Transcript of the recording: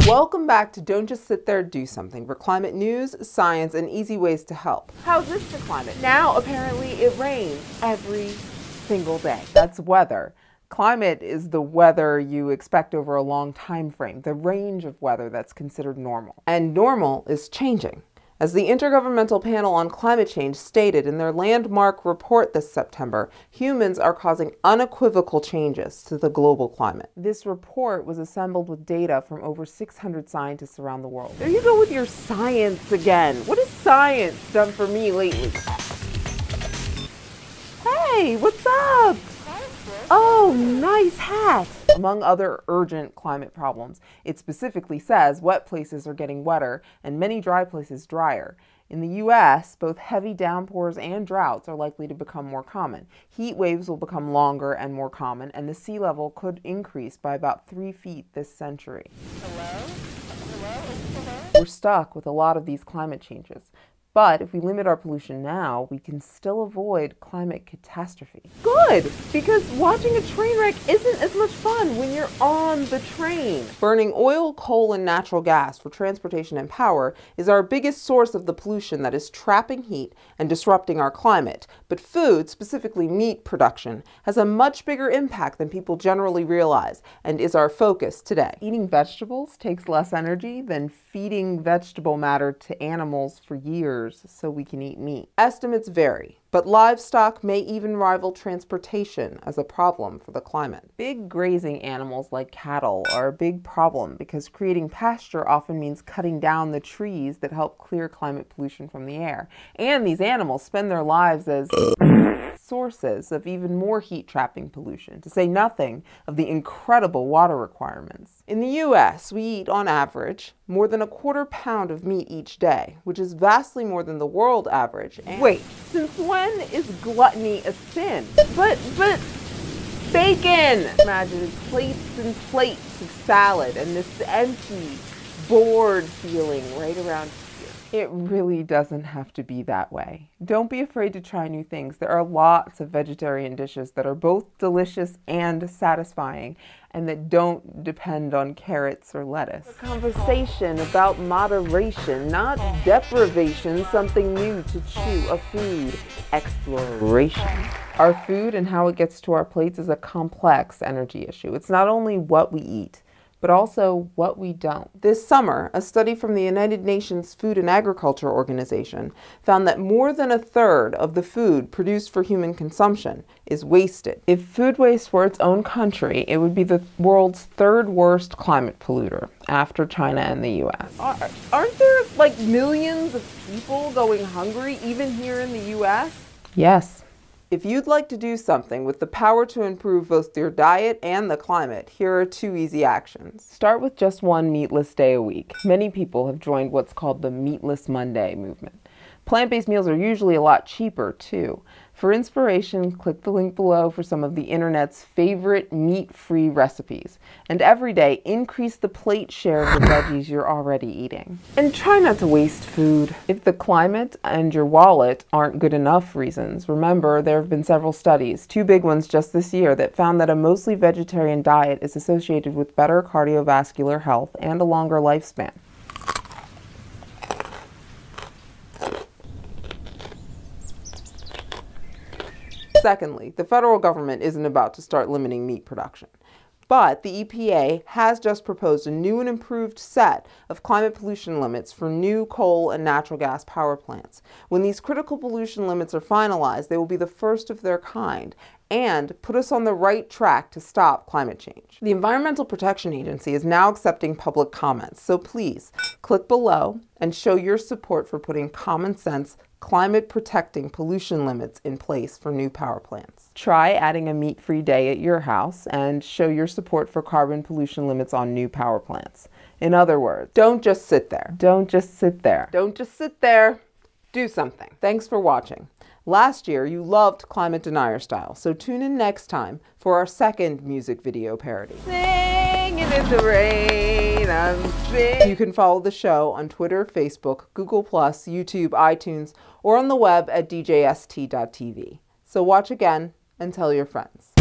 Welcome back to Don't Just Sit There, Do Something, for climate news, science, and easy ways to help. How's this for climate? Now, apparently, it rains every single day. That's weather. Climate is the weather you expect over a long time frame, the range of weather that's considered normal. And normal is changing. As the Intergovernmental Panel on Climate Change stated in their landmark report this September, humans are causing unequivocal changes to the global climate. This report was assembled with data from over 600 scientists around the world. There you go with your science again. What has science done for me lately? Hey, what's up? Oh, nice hat! Among other urgent climate problems, it specifically says wet places are getting wetter and many dry places drier. In the U.S., both heavy downpours and droughts are likely to become more common. Heat waves will become longer and more common, and the sea level could increase by about 3 feet this century. We're stuck with a lot of these climate changes. But if we limit our pollution now, we can still avoid climate catastrophe. Good, because watching a train wreck isn't as much fun when you're on the train. Burning oil, coal, and natural gas for transportation and power is our biggest source of the pollution that is trapping heat and disrupting our climate. But food, specifically meat production, has a much bigger impact than people generally realize and is our focus today. Eating vegetables takes less energy than feeding vegetable matter to animals for years so we can eat meat. Estimates vary, but livestock may even rival transportation as a problem for the climate. Big grazing animals like cattle are a big problem because creating pasture often means cutting down the trees that help clear climate pollution from the air. And these animals spend their lives as sources of even more heat-trapping pollution, to say nothing of the incredible water requirements. In the U.S., we eat, on average, more than 1/4 pound of meat each day, which is vastly more than the world average. Wait, since when is gluttony a sin? But bacon! Imagine plates and plates of salad and this empty, bored feeling right around here. It really doesn't have to be that way. Don't be afraid to try new things. There are lots of vegetarian dishes that are both delicious and satisfying and that don't depend on carrots or lettuce. A conversation about moderation, not deprivation, something new to chew, a food exploration. Our food and how it gets to our plates is a complex energy issue. It's not only what we eat, but also what we don't. This summer, a study from the United Nations Food and Agriculture Organization found that more than 1/3 of the food produced for human consumption is wasted. If food waste were its own country, it would be the world's 3rd worst climate polluter, after China and the US. Aren't there like millions of people going hungry even here in the US? Yes. If you'd like to do something with the power to improve both your diet and the climate, here are 2 easy actions. Start with just 1 meatless day a week. Many people have joined what's called the Meatless Monday movement. Plant-based meals are usually a lot cheaper, too. For inspiration, click the link below for some of the internet's favorite meat-free recipes. And every day, increase the plate share of the veggies you're already eating. And try not to waste food. If the climate and your wallet aren't good enough reasons, remember there have been several studies, 2 big ones just this year, that found that a mostly vegetarian diet is associated with better cardiovascular health and a longer lifespan. Secondly, the federal government isn't about to start limiting meat production. But the EPA has just proposed a new and improved set of climate pollution limits for new coal and natural gas power plants. When these critical pollution limits are finalized, they will be the first of their kind and put us on the right track to stop climate change. The Environmental Protection Agency is now accepting public comments, so please click below and show your support for putting common sense, climate-protecting pollution limits in place for new power plants. Try adding a meat-free day at your house and show your support for carbon pollution limits on new power plants. In other words, don't just sit there. Don't just sit there. Don't just sit there. Do something. Thanks for watching. Last year, you loved Climate Denier Style, so tune in next time for our 2nd music video parody. Singing in the rain, I'm singing. You can follow the show on Twitter, Facebook, Google+, YouTube, iTunes, or on the web at djst.tv. So watch again and tell your friends.